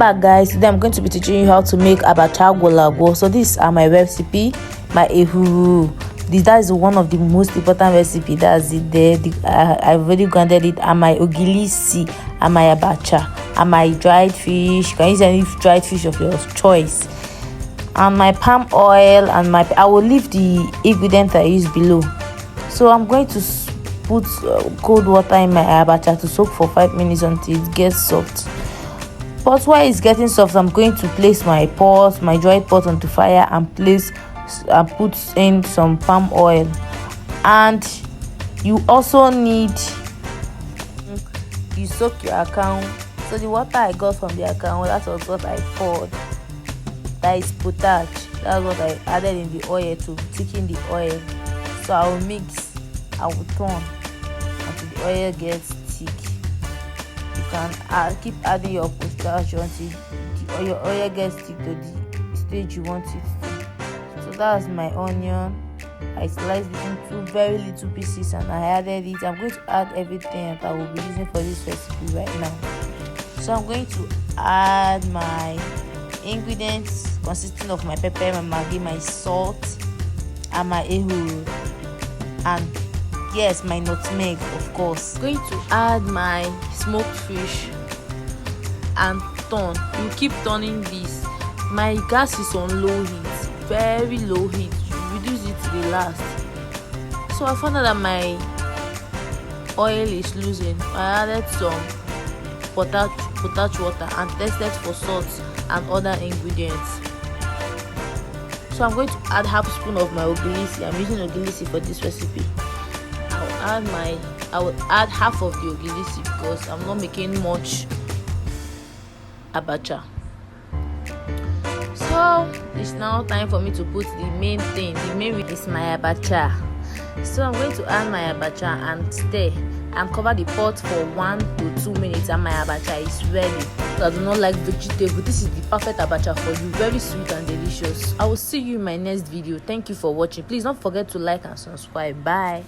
back, guys. Today I'm going to be teaching you how to make abacha golago. So these are my recipe, my Ewuru. That is one of the most important recipe. That's it there. I've already grounded it. And my ogiri, and my abacha, and my dried fish. You can use any dried fish of your choice. And my palm oil, and I will leave the ingredients I use below. So I'm going to put cold water in my abacha to soak for 5 minutes until it gets soft. But while it's getting soft, I'm going to place my dried pot onto fire and put in some palm oil. And you also need, you soak your akawu. So the water I got from the akawu, that was what I poured. That is potash. That's what I added in the oil to thicken the oil. So I will mix, I will turn until the oil gets thick. You can keep adding your potash until your oil gets thick to the stage you want it to. So that's my onion. I sliced it into very little pieces and I added it. I'm going to add everything that I will be using for this recipe right now. So I'm going to add my ingredients consisting of my pepper, my maggi, my salt, and my Ewuru, and yes, my nutmeg, of course. I'm going to add my smoked fish and turn. You keep turning this. My gas is on low heat, very low heat. Reduce it to the last. So I found out that my oil is losing. I added some potash water and tested for salt and other ingredients. So I'm going to add half spoon of my ogiri. I'm using ogiri for this recipe. I will add half of the ogiri because I'm not making much abacha. So it's now time for me to put the main thing. The main is my abacha. So I'm going to add my abacha and stir and cover the pot for 1 to 2 minutes, and my abacha is ready. So I do not like vegetable. This is the perfect abacha for you. Very sweet and delicious. I will see you in my next video. Thank you for watching. Please don't forget to like and subscribe. Bye.